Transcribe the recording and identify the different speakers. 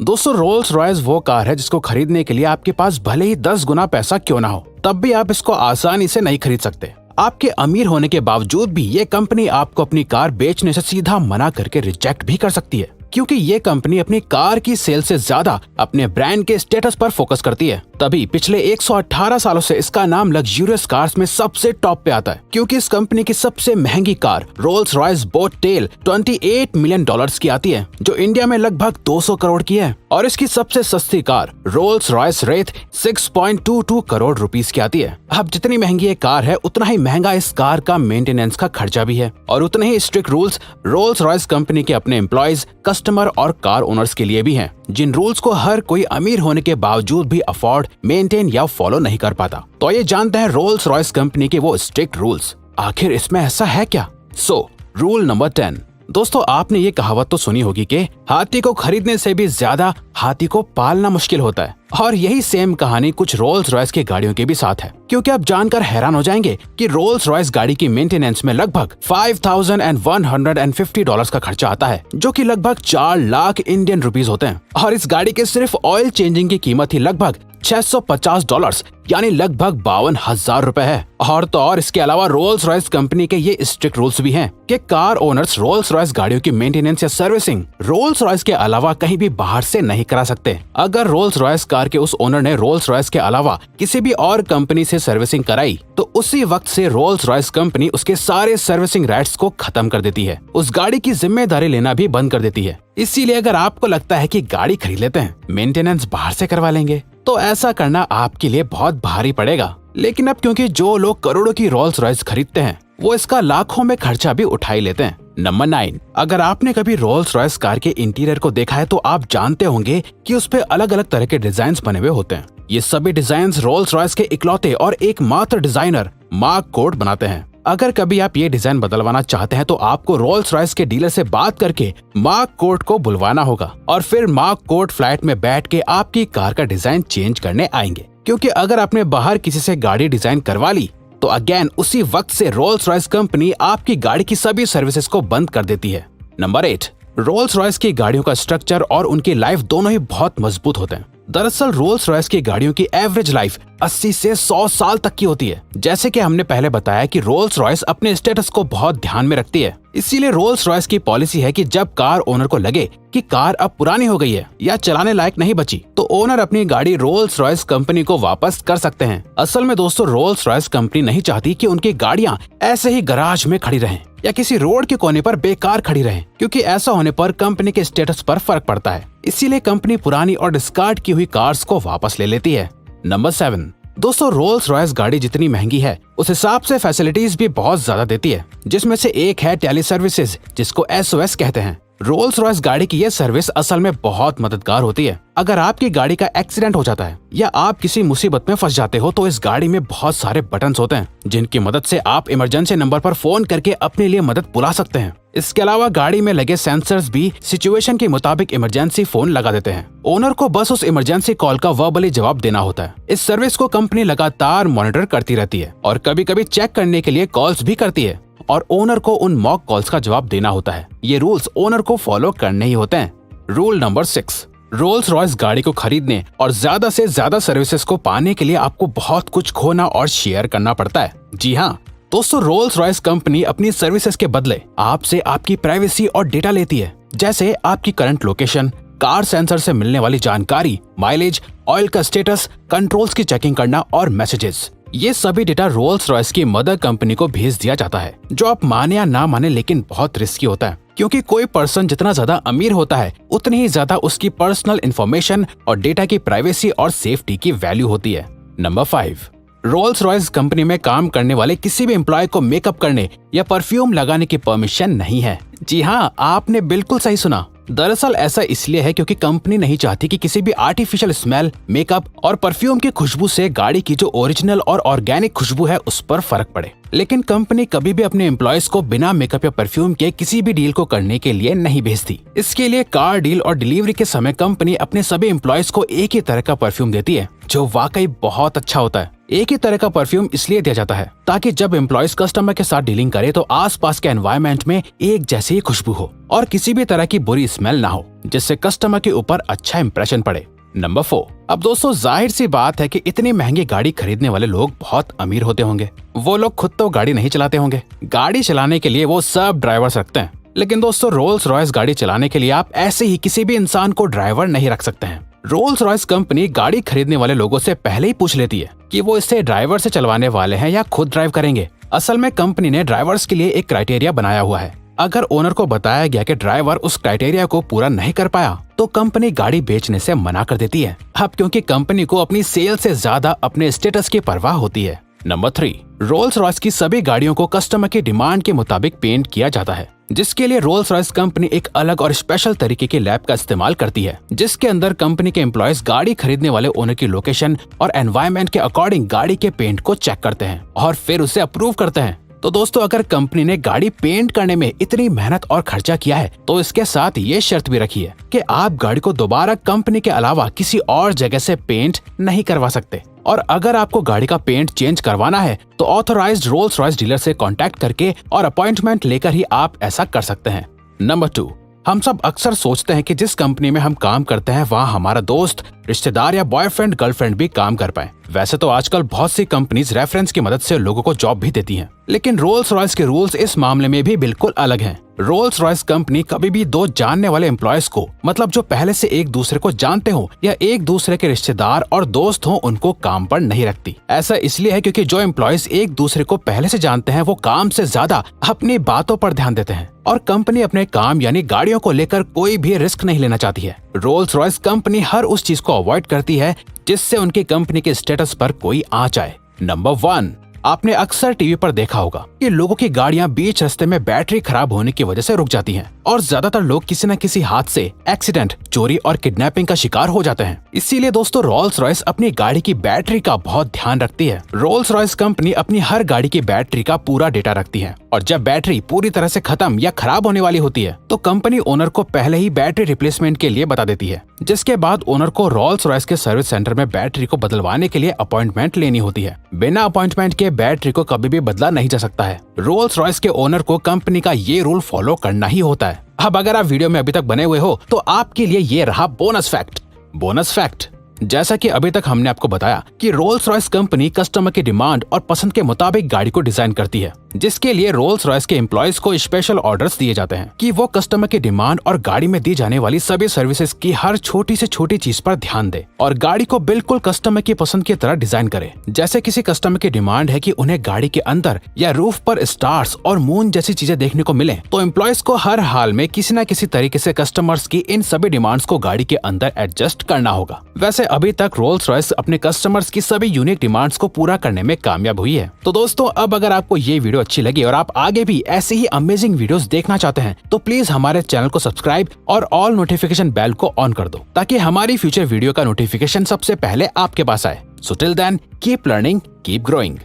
Speaker 1: दोस्तों Rolls Royce वो car है जिसको खरीदने के लिए आपके पास भले ही 10 गुना पैसा क्यों ना हो, तब भी आप इसको आसानी से नहीं खरीद सकते। आपके अमीर होने के बावजूद भी ये कंपनी आपको अपनी कार बेचने से सीधा मना करके रिजेक्ट भी कर सकती है, क्योंकि ये कंपनी अपनी कार की सेल से ज्यादा अपने ब्रांड के स्टेटस पर फोकस करती है। तभी पिछले 118 सालों से इसका नाम लग्जूरियस कार्स में सबसे टॉप पे आता है, क्योंकि इस कंपनी की सबसे महंगी car Rolls Royce boat tail $28 million की आती है, जो इंडिया में लगभग 200 करोड़ की है, और इसकी सबसे सस्ती car Rolls Royce Wraith 6.22 crore rupees की आती है। अब जितनी महंगी ये कार है उतना ही महंगा इस कार का मेंटेनेंस का खर्चा भी है, और उतने ही strict rules Rolls Royce company के अपने एम्प्लॉयज, कस्टमर और कार ओनर्स के लिए भी हैं, जिन रूल्स को हर कोई अमीर होने के बावजूद भी अफोर्ड, मेंटेन या फॉलो नहीं कर पाता। तो ये जानते हैं रोल्स रॉयस कंपनी के वो स्ट्रिक्ट रूल्स। आखिर इसमें ऐसा है क्या? Rule number 10। दोस्तों आपने ये कहावत तो सुनी होगी कि हाथी को खरीदने से भी ज्यादा हाथी को पालना मुश्किल होता है, और यही सेम कहानी कुछ रोल्स रॉयस की गाड़ियों के भी साथ है, क्योंकि आप जानकर हैरान हो जाएंगे कि रोल्स रॉयस गाड़ी की मेंटेनेंस में लगभग $5,150 का खर्चा आता है, जो कि लगभग 4 लाख इंडियन रुपीस होते हैं, और इस गाड़ी के सिर्फ ऑयल चेंजिंग की कीमत ही लगभग $650 यानी लगभग 52,000 रुपए है। और तो और इसके अलावा रोल्स रॉयस कंपनी के ये स्ट्रिक्ट रूल्स भी हैं कि कार ओनर्स रोल्स रॉयस गाड़ियों की मेंटेनेंस या सर्विसिंग रोल्स रॉयस के अलावा कहीं भी बाहर से नहीं करा सकते। अगर रोल्स रॉयस कार के उस ओनर ने रोल्स रॉयस के अलावा किसी भी और कंपनी से सर्विसिंग कराई, तो उसी वक्त से रोल्स रॉयस कंपनी उसके सारे सर्विसिंग राइट्स को खत्म कर देती है, उस गाड़ी की जिम्मेदारी लेना भी बंद कर देती है। इसीलिए अगर आपको लगता है कि गाड़ी खरीद लेते हैं, मेंटेनेंस बाहर से करवा लेंगे, तो ऐसा करना आपके लिए बहुत भारी पड़ेगा। लेकिन अब क्योंकि जो लोग करोड़ों की रोल्स रॉयस खरीदते हैं, वो इसका लाखों में खर्चा भी उठा ही लेते हैं। नंबर 9। अगर आपने कभी रोल्स रॉयस कार के इंटीरियर को देखा है तो आप जानते होंगे कि उस पे अलग अलग तरह के डिजाइन बने हुए होते हैं। ये सभी डिजाइन रोल्स रॉयस के इकलौते और एकमात्र डिजाइनर मार्क कोर्ट बनाते हैं। अगर कभी आप ये डिजाइन बदलवाना चाहते हैं तो आपको रोल्स रॉयस के डीलर से बात करके मार्क कोर्ट को बुलवाना होगा, और फिर मार्क कोर्ट फ्लैट में बैठ के आपकी कार का डिजाइन चेंज करने आएंगे। क्योंकि अगर आपने बाहर किसी से गाड़ी डिजाइन करवा ली तो अगेन उसी वक्त से रोल्स रॉयस कंपनी आपकी गाड़ी की सभी सर्विसेज को बंद कर देती है। नंबर 8। रोल्स रॉयस की गाड़ियों का स्ट्रक्चर और उनकी लाइफ दोनों ही बहुत मजबूत होते हैं। दरअसल रोल्स रॉयस की गाड़ियों की एवरेज लाइफ 80 से 100 साल तक की होती है। जैसे कि हमने पहले बताया कि रोल्स रॉयस अपने स्टेटस को बहुत ध्यान में रखती है, इसीलिए रोल्स रॉयस की पॉलिसी है कि जब कार ओनर को लगे कि कार अब पुरानी हो गई है या चलाने लायक नहीं बची, तो ओनर अपनी गाड़ी रोल्स रॉयस कंपनी को वापस कर सकते हैं। असल में दोस्तों रोल्स रॉयस कंपनी नहीं चाहती कि उनकी गाड़ियां ऐसे ही गराज में खड़ी रहें या किसी रोड के कोने पर बेकार खड़ी रहें, क्योंकि ऐसा होने पर कंपनी के स्टेटस पर फर्क पड़ता है। इसीलिए कंपनी पुरानी और डिस्कार्ड की हुई कार्स को वापस ले लेती है। नंबर 7। दोस्तों रोल्स रॉयस गाड़ी जितनी महंगी है उस हिसाब से फैसिलिटीज भी बहुत ज्यादा देती है, जिसमें से एक है टेली सर्विसेज, जिसको SOS कहते हैं। रोल्स रॉयस गाड़ी की ये सर्विस असल में बहुत मददगार होती है। अगर आपकी गाड़ी का एक्सीडेंट हो जाता है या आप किसी मुसीबत में फंस जाते हो, तो इस गाड़ी में बहुत सारे बटन्स होते हैं जिनकी मदद से आप इमरजेंसी नंबर पर फोन करके अपने लिए मदद बुला सकते हैं। इसके अलावा गाड़ी में लगे सेंसर्स भी सिचुएशन के मुताबिक इमरजेंसी फोन लगा देते हैं। ओनर को बस उस इमरजेंसी कॉल का वर्बली जवाब देना होता है। इस सर्विस को कंपनी लगातार मॉनिटर करती रहती है और कभी कभी चेक करने के लिए कॉल्स भी करती है, और ओनर को उन मॉक कॉल्स का जवाब देना होता है। ये रूल्स ओनर को फॉलो करने ही होते हैं। Rule number 6। रोल्स रॉयस गाड़ी को खरीदने और ज्यादा से ज्यादा सर्विसेज को पाने के लिए आपको बहुत कुछ खोना और शेयर करना पड़ता है। जी हाँ दोस्तों, रोल्स रॉयस कंपनी अपनी सर्विसेज के बदले आपसे आपकी प्राइवेसी और डेटा लेती है, जैसे आपकी करंट लोकेशन, कार सेंसर से मिलने वाली जानकारी, माइलेज, ऑयल का स्टेटस, कंट्रोल्स की चेकिंग करना और मैसेजेस। ये सभी डेटा रोल्स रॉयस की मदर कंपनी को भेज दिया जाता है, जो आप माने या ना माने लेकिन बहुत रिस्की होता है, क्योंकि कोई पर्सन जितना ज्यादा अमीर होता है उतनी ही ज्यादा उसकी पर्सनल इंफॉर्मेशन और डेटा की प्राइवेसी और सेफ्टी की वैल्यू होती है। नंबर 5। रोल्स रॉयस कंपनी में काम करने वाले किसी भी एम्प्लॉय को मेकअप करने या परफ्यूम लगाने की परमिशन नहीं है। जी हाँ, आपने बिल्कुल सही सुना। दरअसल ऐसा इसलिए है क्योंकि कंपनी नहीं चाहती कि किसी भी आर्टिफिशियल स्मेल, मेकअप और परफ्यूम की खुशबू से गाड़ी की जो ओरिजिनल और ऑर्गेनिक खुशबू है उस पर फर्क पड़े। लेकिन कंपनी कभी भी अपने एम्प्लॉयज को बिना मेकअप या परफ्यूम के किसी भी डील को करने के लिए नहीं भेजती। इसके लिए कार डील और डिलीवरी के समय कंपनी अपने सभी एम्प्लॉयज को एक ही तरह का परफ्यूम देती है, जो वाकई बहुत अच्छा होता है। एक ही तरह का परफ्यूम इसलिए दिया जाता है ताकि जब एम्प्लॉयज कस्टमर के साथ डीलिंग करे तो आसपास के एनवायरनमेंट में एक जैसी ही खुशबू हो और किसी भी तरह की बुरी स्मेल ना हो, जिससे कस्टमर के ऊपर अच्छा इंप्रेशन पड़े। नंबर 4। अब दोस्तों जाहिर सी बात है कि इतनी महंगी गाड़ी खरीदने वाले लोग बहुत अमीर होते होंगे। वो लोग खुद तो गाड़ी नहीं चलाते होंगे, गाड़ी चलाने के लिए वो सब ड्राइवर्स रखते हैं। लेकिन दोस्तों रोल्स रॉयस गाड़ी चलाने के लिए आप ऐसे ही किसी भी इंसान को ड्राइवर नहीं रख सकते हैं। रोल्स रॉयस कंपनी गाड़ी खरीदने वाले लोगों से पहले ही पूछ लेती है कि वो इसे ड्राइवर से चलवाने वाले हैं या खुद ड्राइव करेंगे। असल में कंपनी ने ड्राइवर्स के लिए एक क्राइटेरिया बनाया हुआ है। अगर ओनर को बताया गया कि ड्राइवर उस क्राइटेरिया को पूरा नहीं कर पाया तो कंपनी गाड़ी बेचने से मना कर देती है। अब क्योंकि कंपनी को अपनी सेल से ज्यादा अपने स्टेटस की परवाह होती है। नंबर 3। रोल्स रॉयस की सभी गाड़ियों को कस्टमर की डिमांड के मुताबिक पेंट किया जाता है, जिसके लिए रोल्स रॉयस कंपनी एक अलग और स्पेशल तरीके की लैब का इस्तेमाल करती है, जिसके अंदर कंपनी के एम्प्लॉयज गाड़ी खरीदने वाले ओनर की लोकेशन और एनवायरनमेंट के अकॉर्डिंग गाड़ी के पेंट को चेक करते हैं और फिर उसे अप्रूव करते हैं। तो दोस्तों अगर कंपनी ने गाड़ी पेंट करने में इतनी मेहनत और खर्चा किया है तो इसके साथ ये शर्त भी रखी है कि आप गाड़ी को दोबारा कंपनी के अलावा किसी और जगह से पेंट नहीं करवा सकते। और अगर आपको गाड़ी का पेंट चेंज करवाना है तो ऑथराइज्ड रोल्स रॉयस डीलर से कांटेक्ट करके और अपॉइंटमेंट लेकर ही आप ऐसा कर सकते हैं। नंबर 2। हम सब अक्सर सोचते हैं कि जिस कंपनी में हम काम करते हैं वहाँ हमारा दोस्त, रिश्तेदार या बॉयफ्रेंड गर्लफ्रेंड भी काम कर पाए। वैसे तो आजकल बहुत सी कंपनीज रेफरेंस की मदद से लोगों को जॉब भी देती हैं, लेकिन रोल्स रॉयस के रूल्स इस मामले में भी बिल्कुल अलग हैं। रोल्स रॉयस कंपनी कभी भी दो जानने वाले एम्प्लॉयज को, मतलब जो पहले से एक दूसरे को जानते हो या एक दूसरे के रिश्तेदार और दोस्त हो, उनको काम पर नहीं रखती। ऐसा इसलिए है क्योंकि जो एम्प्लॉयज एक दूसरे को पहले से जानते हैं वो काम से ज्यादा अपनी बातों पर ध्यान देते हैं और कंपनी अपने काम यानी गाड़ियों को लेकर कोई भी रिस्क नहीं लेना चाहती है। रोल्स रॉयस कंपनी हर उस चीज को अवॉइड करती है जिससे उनकी कंपनी के स्टेटस पर कोई आंच आए। नंबर 1। आपने अक्सर टीवी पर देखा होगा कि लोगों की गाड़ियां बीच रास्ते में बैटरी खराब होने की वजह से रुक जाती हैं और ज्यादातर लोग किसी न किसी हादसे, एक्सीडेंट, चोरी और किडनैपिंग का शिकार हो जाते हैं। इसीलिए दोस्तों रोल्स रॉयस अपनी गाड़ी की बैटरी का बहुत ध्यान रखती है। रोल्स रॉयस कंपनी अपनी हर गाड़ी की बैटरी का पूरा डेटा रखती है और जब बैटरी पूरी तरह से खत्म या खराब होने वाली होती है तो कंपनी ओनर को पहले ही बैटरी रिप्लेसमेंट के लिए बता देती है, जिसके बाद ओनर को रोल्स रॉयस के सर्विस सेंटर में बैटरी को बदलवाने के लिए अपॉइंटमेंट लेनी होती है। बिना अपॉइंटमेंट के बैटरी को कभी भी बदला नहीं जा सकता है। रोल्स रॉयस के ओनर को कंपनी का ये रूल फॉलो करना ही होता है। अब अगर आप वीडियो में अभी तक बने हुए हो तो आपके लिए ये रहा बोनस फैक्ट। जैसा कि अभी तक हमने आपको बताया कि रोल्स रॉयस कंपनी कस्टमर की डिमांड और पसंद के मुताबिक गाड़ी को डिजाइन करती है, जिसके लिए रोल्स रॉयस के एम्प्लॉयज को स्पेशल ऑर्डर्स दिए जाते हैं कि वो कस्टमर की डिमांड और गाड़ी में दी जाने वाली सभी सर्विसेज की हर छोटी से छोटी चीज पर ध्यान दे और गाड़ी को बिल्कुल कस्टमर की पसंद की तरह डिजाइन करे। जैसे किसी कस्टमर की डिमांड है कि उन्हें गाड़ी के अंदर या रूफ पर स्टार्स और मून जैसी चीजें देखने को मिले, तो एम्प्लॉयज को हर हाल में किसी न किसी तरीके से कस्टमर्स की इन सभी डिमांड्स को गाड़ी के अंदर एडजस्ट करना होगा। वैसे अभी तक रोल्स रॉयस अपने कस्टमर्स की सभी यूनिक डिमांड्स को पूरा करने में कामयाब हुई है। तो दोस्तों अब अगर आपको ये वीडियो अच्छी लगी और आप आगे भी ऐसे ही अमेजिंग वीडियोस देखना चाहते हैं तो प्लीज हमारे चैनल को सब्सक्राइब और ऑल नोटिफिकेशन बेल को ऑन कर दो ताकि हमारी फ्यूचर वीडियो का नोटिफिकेशन सबसे पहले आपके पास आए। So till then keep learning, keep growing.